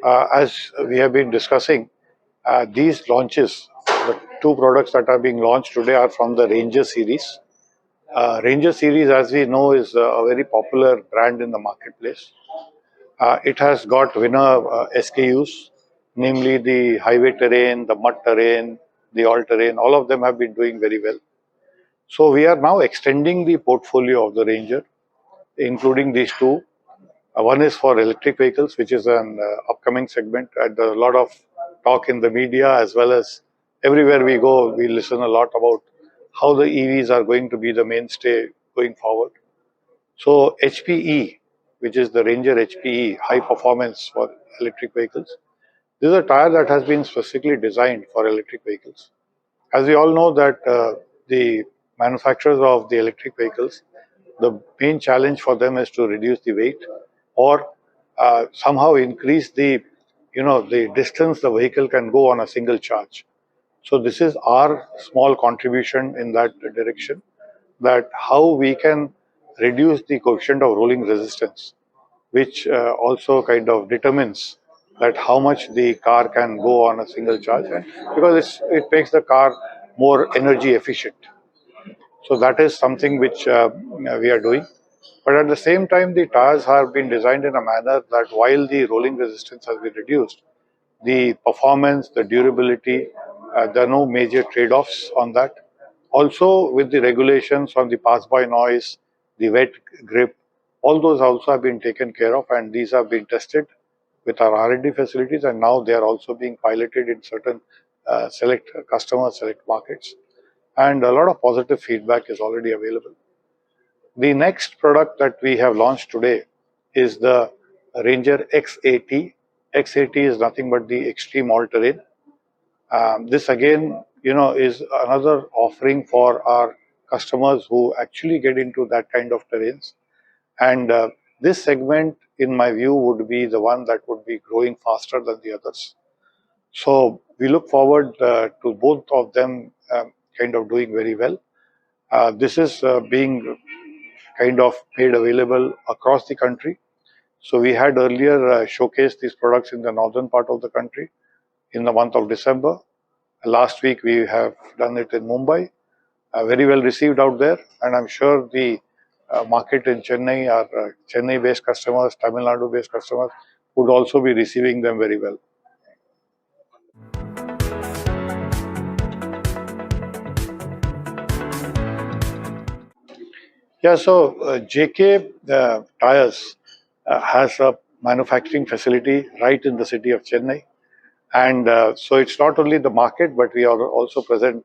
As we have been discussing, these launches, the two products that are being launched today are from the Ranger series. Ranger series, as we know, is a very popular brand in the marketplace. It has got winner SKUs, namely the highway terrain, the mud terrain, the all terrain. All of them have been doing very well. So we are now extending the portfolio of the Ranger, including these two. One is for electric vehicles, which is an upcoming segment. And there's a lot of talk in the media as well as everywhere we go. We listen a lot about how the EVs are going to be the mainstay going forward. So HPE, which is the Ranger HPE, high performance for electric vehicles. This is a tire that has been specifically designed for electric vehicles. As we all know that the manufacturers of the electric vehicles, the main challenge for them is to reduce the weight or somehow increase the distance the vehicle can go on a single charge. So this is our small contribution in that direction, that how we can reduce the coefficient of rolling resistance, which also kind of determines that how much the car can go on a single charge, and because it makes the car more energy efficient. So that is something which we are doing. But at the same time, the tires have been designed in a manner that while the rolling resistance has been reduced, the performance, the durability, there are no major trade-offs on that. Also, with the regulations on the pass-by noise, the wet grip, all those also have been taken care of, and these have been tested with our R&D facilities, and now they are also being piloted in certain select customers, select markets, and a lot of positive feedback is already available. The next product that we have launched today is the Ranger X80. X80 is nothing but the extreme all-terrain. This again, is another offering for our customers who actually get into that kind of terrains. And this segment, in my view, would be the one that would be growing faster than the others. So we look forward to both of them kind of doing very well. This is being kind of made available across the country. So we had earlier showcased these products in the northern part of the country in the month of December. Last week we have done it in Mumbai. Very well received out there, and I'm sure the market in Chennai, our Chennai-based customers, Tamil Nadu-based customers, would also be receiving them very well. Yeah, so JK Tyres has a manufacturing facility right in the city of Chennai. And so it's not only the market, but we are also present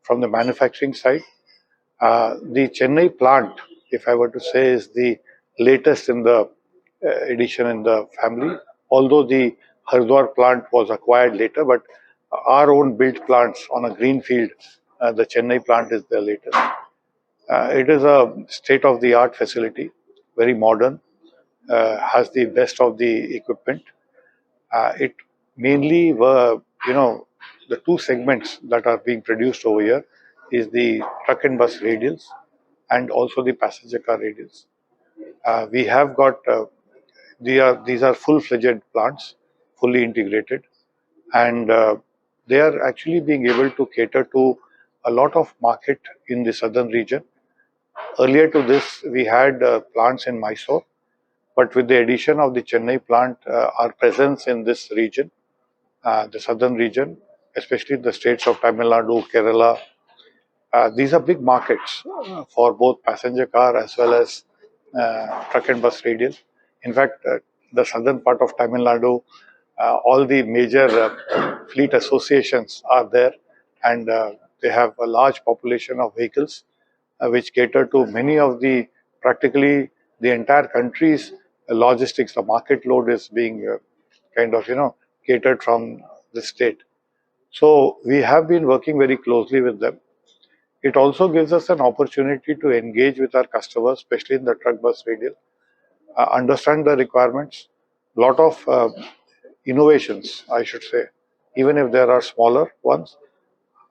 from the manufacturing side. The Chennai plant, if I were to say, is the latest in the edition in the family, although the Hardwar plant was acquired later, but our own built plants on a green field, the Chennai plant is the latest. It is a state-of-the-art facility, very modern, has the best of the equipment. It mainly were, the two segments that are being produced over here is the truck and bus radials and also the passenger car radials. We have got, these are full-fledged plants, fully integrated, and they are actually being able to cater to a lot of market in the southern region. Earlier to this, we had plants in Mysore, but with the addition of the Chennai plant, our presence in this region, the southern region, especially the states of Tamil Nadu, Kerala, these are big markets for both passenger car as well as truck and bus radial. In fact, the southern part of Tamil Nadu, all the major fleet associations are there, and they have a large population of vehicles which cater to many of the, practically the entire country's logistics. The market load is being kind of, catered from the state. So we have been working very closely with them. It also gives us an opportunity to engage with our customers, especially in the truck bus radial, understand the requirements, lot of innovations, I should say, even if there are smaller ones,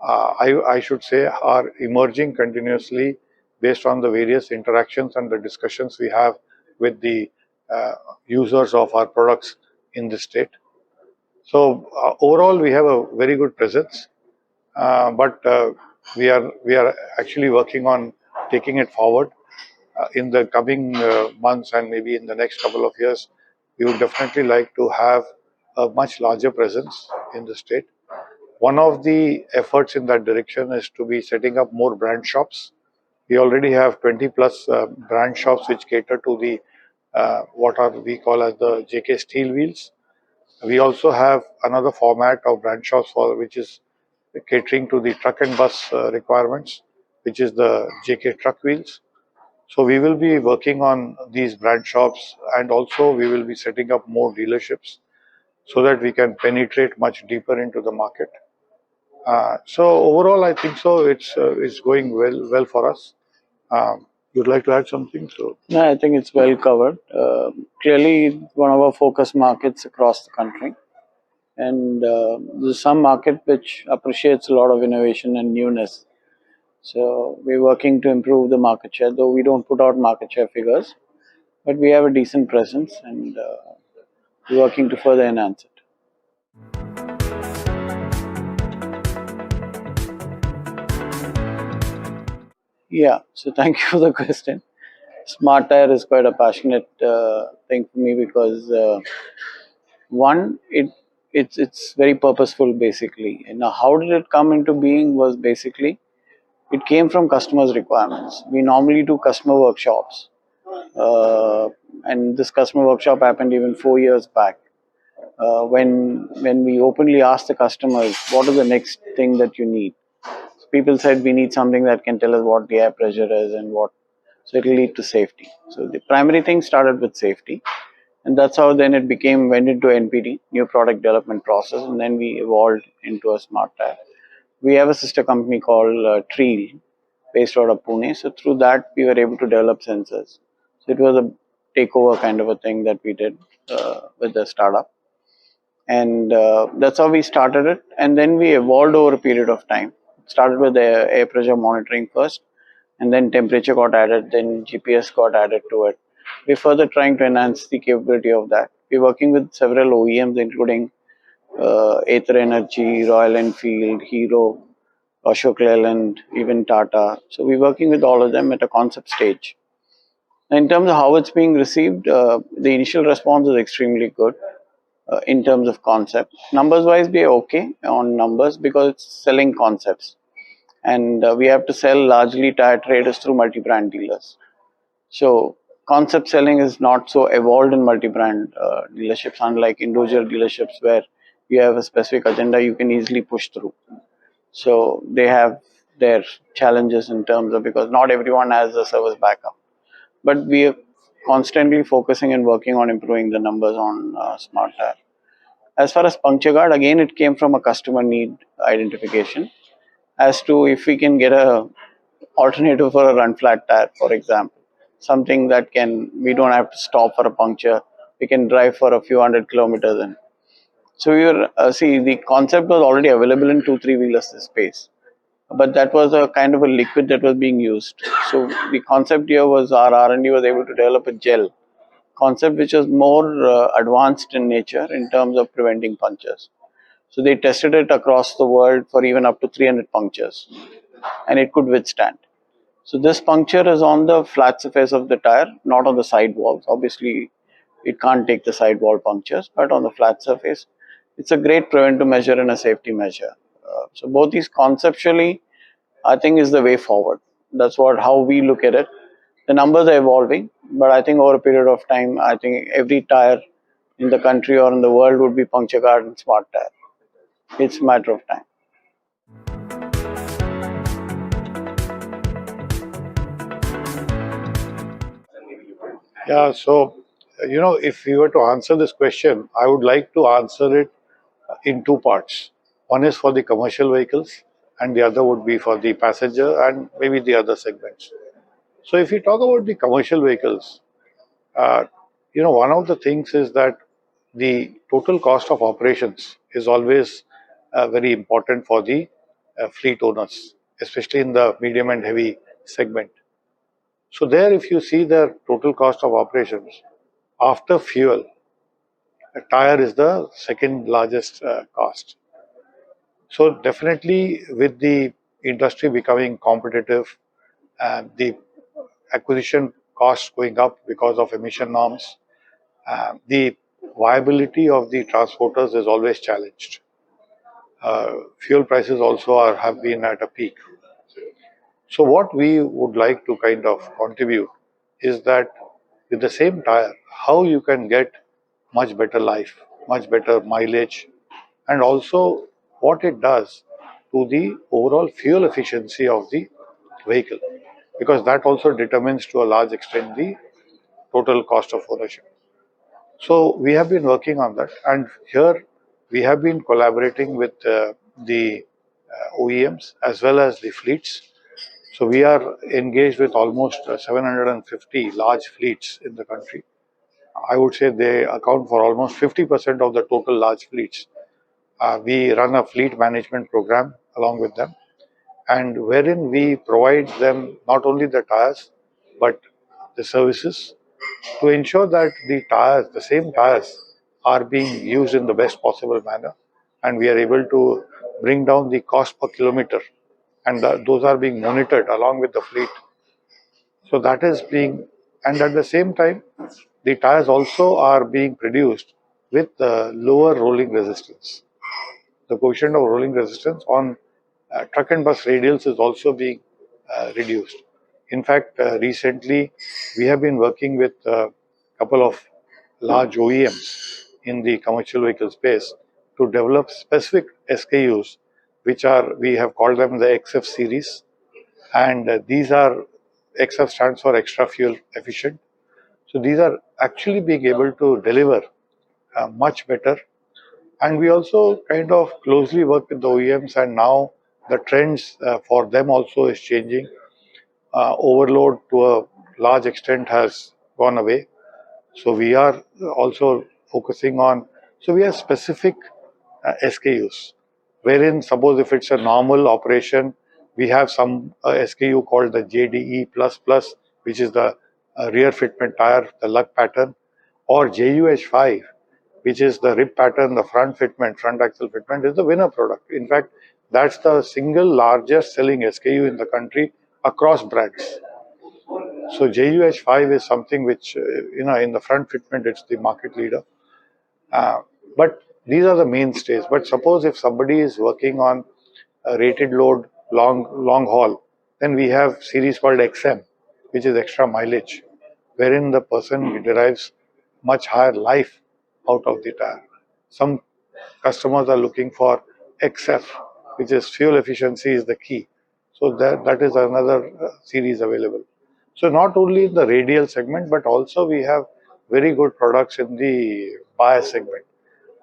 I should say, are emerging continuously based on the various interactions and the discussions we have with the users of our products in the state. So overall, we have a very good presence, but we are actually working on taking it forward in the coming months and maybe in the next couple of years. We would definitely like to have a much larger presence in the state. One of the efforts in that direction is to be setting up more brand shops. We already have 20 plus brand shops which cater to the what are we call as the JK steel wheels. We also have another format of brand shops for which is catering to the truck and bus requirements, which is the JK truck wheels. So we will be working on these brand shops, and also we will be setting up more dealerships so that we can penetrate much deeper into the market. So overall, I think so. It's going well for us. You'd like to add something? So No, I think it's well covered. Clearly, one of our focus markets across the country, and there's some market which appreciates a lot of innovation and newness. So we're working to improve the market share, though we don't put out market share figures, but we have a decent presence, and we're working to further enhance it. Yeah, so thank you for the question. Smart Tire is quite a passionate thing for me because one, it's very purposeful basically. And now how did it come into being was basically it came from customers' requirements. We normally do customer workshops, uh, and this customer workshop happened even 4 years back. When we openly asked the customers, what is the next thing that you need? People said we need something that can tell us what the air pressure is and what, so it will lead to safety. So the primary thing started with safety, and that's how then it became went into NPD, new product development process, and then we evolved into a smart tire. We have a sister company called Treel, based out of Pune. So through that, we were able to develop sensors. So it was a takeover kind of a thing that we did with the startup, and that's how we started it. And then we evolved over a period of time. Started with the air pressure monitoring first, and then temperature got added, then GPS got added to it. We're further trying to enhance the capability of that. We're working with several OEMs, including Ather Energy, Royal Enfield, Hero, Ashok Leyland, even Tata. So we're working with all of them at a concept stage. In terms of how it's being received, the initial response is extremely good in terms of concept. Numbers wise, we are okay on numbers because it's selling concepts, and we have to sell largely tire traders through multi-brand dealers. So concept selling is not so evolved in multi-brand dealerships, unlike individual dealerships where you have a specific agenda you can easily push through. So they have their challenges in terms of, because not everyone has a service backup. But we are constantly focusing and working on improving the numbers on Smart Tire. As far as puncture guard, again, it came from a customer need identification as to if we can get a alternative for a run flat tire, for example, something that can, we don't have to stop for a puncture, we can drive for a few hundred kilometers in. So we were see, the concept was already available in 2-3 wheelers space, but that was a kind of a liquid that was being used. So the concept here was our R&D was able to develop a gel concept which was more advanced in nature in terms of preventing punctures. So they tested it across the world for even up to 300 punctures, and it could withstand. So this puncture is on the flat surface of the tire, not on the side walls. Obviously, it can't take the side wall punctures, but on the flat surface, it's a great preventive measure and a safety measure. So both these conceptually, I think, is the way forward. That's what how we look at it. The numbers are evolving, but I think over a period of time, I think every tire in the country or in the world would be puncture guard and smart tire. It's a matter of time. yeah, so if we were to answer this question, I would like to answer it in two parts. One is for the commercial vehicles, and the other would be for the passenger and maybe the other segments. So if we talk about the commercial vehicles, uh, one of the things is that the total cost of operations is always very important for the fleet owners, especially in the medium and heavy segment. So there, if you see the total cost of operations after fuel, a tire is the second largest cost. So definitely, with the industry becoming competitive and the acquisition costs going up because of emission norms, the viability of the transporters is always challenged. Fuel prices also have been at a peak. So what we would like to kind of contribute is that with the same tire, how you can get much better life, much better mileage, and also what it does to the overall fuel efficiency of the vehicle, because that also determines to a large extent the total cost of ownership. So we have been working on that, and here we have been collaborating with the OEMs as well as the fleets. So we are engaged with almost 750 large fleets in the country. I would say they account for almost 50% of the total large fleets. We run a fleet management program along with them, and wherein we provide them not only the tires but the services to ensure that the tires, the same tires, are being used in the best possible manner, and we are able to bring down the cost per kilometer, and those are being monitored along with the fleet. So that is being, and at the same time, the tires also are being produced with lower rolling resistance. The coefficient of rolling resistance on truck and bus radials is also being reduced. In fact, recently we have been working with a couple of large OEMs in the commercial vehicle space to develop specific SKUs, which are, we have called them the XF series, and these are, XF stands for extra fuel efficient. So these are actually being able to deliver much better, and we also kind of closely work with the OEMs, and now the trends for them also is changing. Overload to a large extent has gone away. So we are also focusing on, so we have specific SKUs, wherein suppose if it's a normal operation, we have some SKU called the JDE plus plus, which is the rear fitment tire, the lug pattern, or JUH5, which is the rib pattern, the front fitment, front axle fitment, is the winner product. In fact, that's the single largest selling SKU in the country across brands. So JUH5 is something which, in the front fitment, it's the market leader. Uh, but these are the mainstays. But suppose if somebody is working on a rated load, long haul, then we have series called XM, which is extra mileage, wherein the person derives much higher life out of the tire. Some customers are looking for XF, which is fuel efficiency is the key. So that is another series available. So not only in the radial segment, but also we have very good products in the bias segment,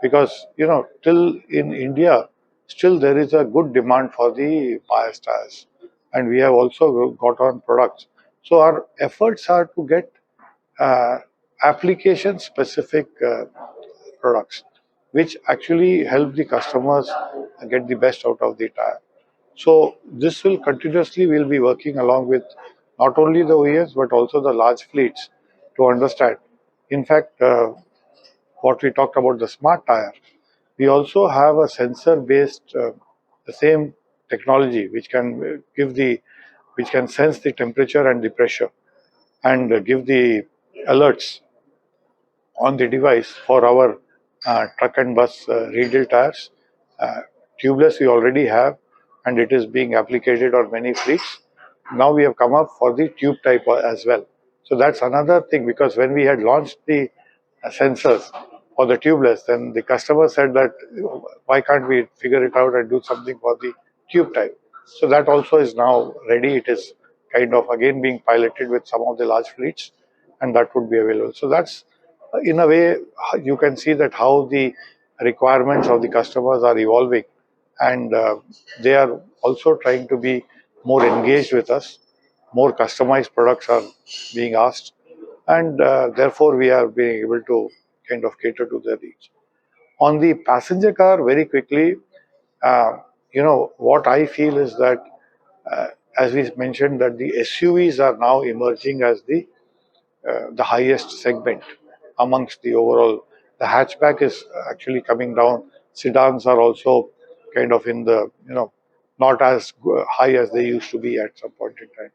because till in India, still there is a good demand for the bias tires, and we have also got on products. So our efforts are to get uh, application specific products, which actually help the customers get the best out of the tire. So this will continuously, we'll be working along with not only the OEMs but also the large fleets to understand. In fact, what we talked about the smart tire, we also have a sensor based, the same technology which can which can sense the temperature and the pressure, and give the alerts on the device for our truck and bus radial tires. Uh, Tubeless we already have, and it is being applicated on many fleets. Now we have come up for the tube type as well. So that's another thing, because when we had launched the sensors for the tubeless, then the customer said that why can't we figure it out and do something for the tube type? So that also is now ready. It is kind of again being piloted with some of the large fleets, and that would be available. So that's in a way you can see that how the requirements of the customers are evolving, and they are also trying to be more engaged with us. More customized products are being asked, and therefore we are being able to kind of cater to their needs. On the passenger car, very quickly, uh, what I feel is that, uh, as we mentioned, that the SUVs are now emerging as the highest segment amongst the overall. The hatchback is actually coming down. Sedans are also kind of in the, not as high as they used to be at some point in time.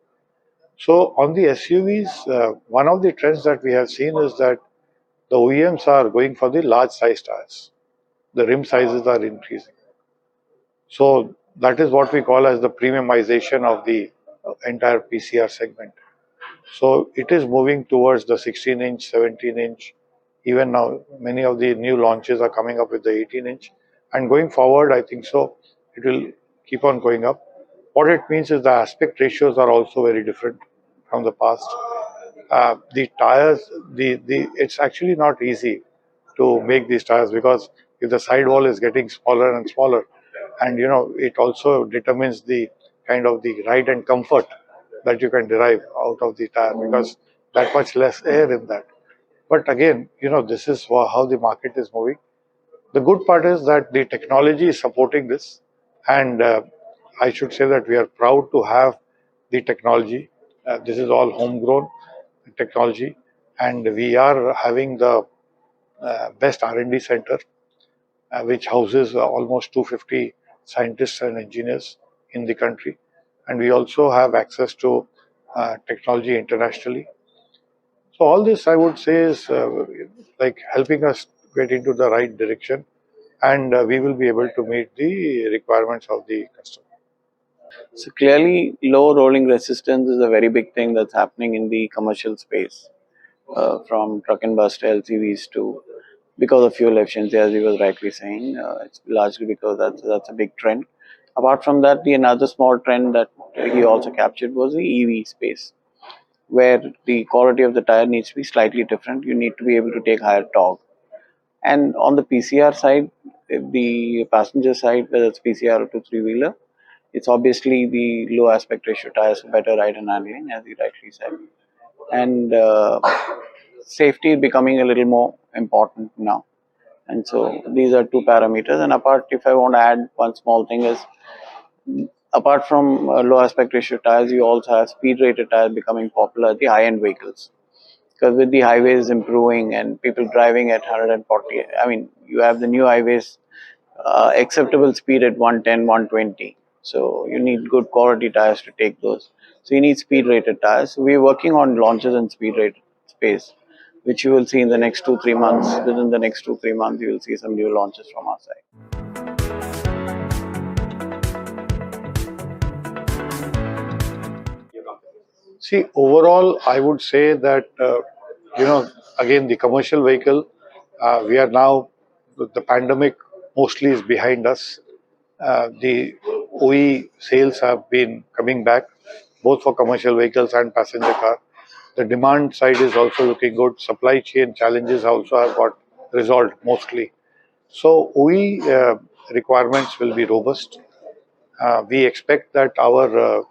So on the SUVs, one of the trends that we have seen is that the OEMs are going for the large size tires. The rim sizes are increasing. So that is what we call as the premiumization of the entire PCR segment. So it is moving towards the 16-inch, 17-inch. Even now, many of the new launches are coming up with the 18-inch. And going forward, I think so, it will keep on going up. What it means is the aspect ratios are also very different from the past. The tires, it's actually not easy to make these tires because if the sidewall is getting smaller and smaller, and it also determines the kind of the ride and comfort that you can derive out of the tire because that much less air in that. But again, this is how the market is moving. The good part is that the technology is supporting this, and I should say that we are proud to have the technology. This is all homegrown technology, and we are having the best R&D center, which houses almost 250 scientists and engineers in the country, and we also have access to technology internationally. So all this, I would say, is like helping us get into the right direction, and we will be able to meet the requirements of the customer. So clearly, low rolling resistance is a very big thing that's happening in the commercial space, from truck and bus to LCVs to because of fuel efficiency, as he was rightly saying. It's largely because that's a big trend. Apart from that, the another small trend that he also captured was the EV space, where the quality of the tire needs to be slightly different. You need to be able to take higher torque. And on the PCR side, the passenger side, whether it's PCR or two three wheeler, it's obviously the low aspect ratio tires for better ride and handling, as he rightly said. And safety is becoming a little more important now. And so these are two parameters. And apart, if I want to add one small thing is, apart from low aspect ratio tires, you also have speed rated tires becoming popular at the high end vehicles. Because with the highways improving and people driving at 140, I mean, you have the new highways acceptable speed at 110, 120. So you need good quality tires to take those. So you need speed rated tires. So we're working on launches in speed rated space, which you will see in the next 2 3 months. Within the next 2 3 months, you will see some new launches from our side. See, overall, I would say that, again, the commercial vehicle, we are now, the pandemic mostly is behind us. The OE sales have been coming back, both for commercial vehicles and passenger car. The demand side is also looking good. Supply chain challenges also have got resolved mostly. So OE requirements will be robust. We expect that our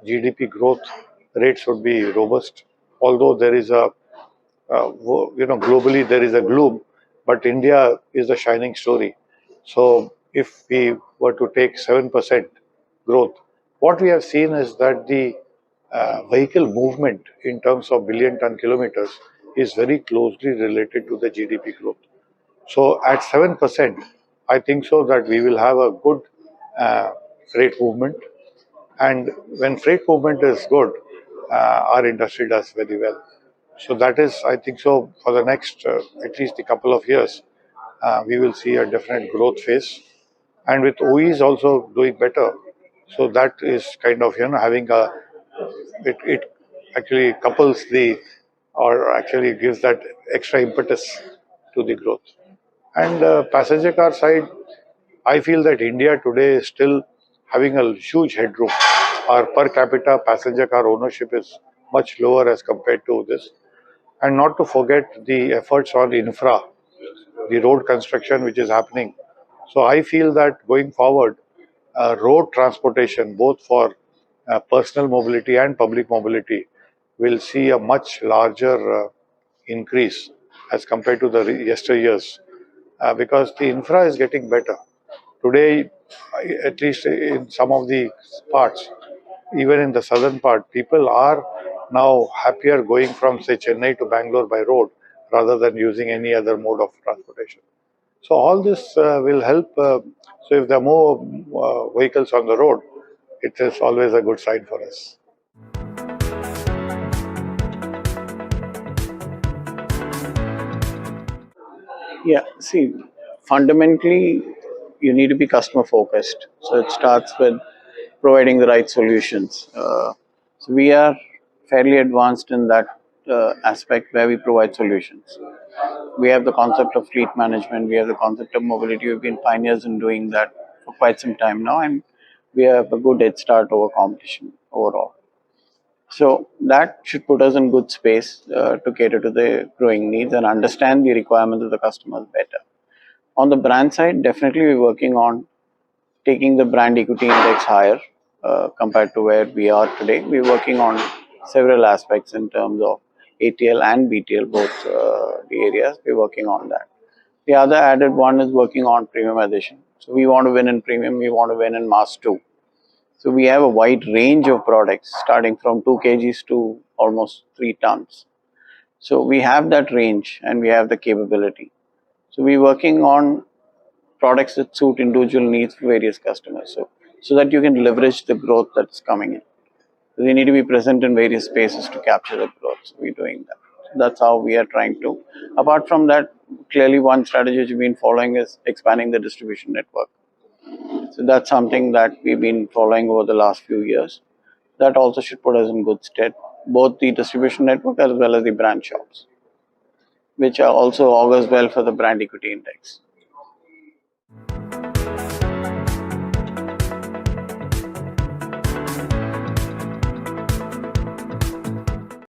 GDP growth rates would be robust, although there is globally there is a gloom, but India is a shining story. So if we were to take 7% growth, what we have seen is that the vehicle movement in terms of billion ton kilometers is very closely related to the GDP growth. So at 7%, I think so that we will have a good uh, freight movement. And when freight movement is good, our industry does very well. So that is, I think so, for the next at least a couple of years, we will see a definite growth phase. And with OEs also doing better, so that is kind of, having it actually couples the, or actually gives that extra impetus to the growth. And passenger car side, I feel that India today is still having a huge headroom. Our per capita passenger car ownership is much lower as compared to this. And not to forget the efforts on infra, the road construction which is happening. So I feel that going forward, road transportation, both for personal mobility and public mobility, will see a much larger increase as compared to the yesteryears, because the infra is getting better. Today, at least in some of the parts, even in the southern part, people are now happier going from, say, Chennai to Bangalore by road rather than using any other mode of transportation. So all this will help. So if there are more vehicles on the road, it is always a good sign for us. Yeah, see, fundamentally, you need to be customer focused. So it starts with providing the right solutions. So we are fairly advanced in that aspect where we provide solutions. We have the concept of fleet management, we have the concept of mobility. We've been pioneers in doing that for quite some time now, and we have a good head start over competition overall. So that should put us in good space to cater to the growing needs and understand the requirements of the customers better. On the brand side, definitely we're working on taking the brand equity index higher compared to where we are today. We're working on several aspects in terms of ATL and BTL, both the areas. We're working on that. The other added one is working on premiumization. So we want to win in premium, we want to win in mass too. So we have a wide range of products starting from 2 kgs to almost 3 tons. So we have that range and we have the capability. So we're working on products that suit individual needs for various customers. So that you can leverage the growth that's coming in. So we need to be present in various spaces to capture the growth. So we're doing that. That's how we are trying to. Apart from that, clearly one strategy which we've been following is expanding the distribution network. So that's something that we've been following over the last few years. That also should put us in good stead, both the distribution network as well as the brand shops, which are also augurs well for the brand equity index.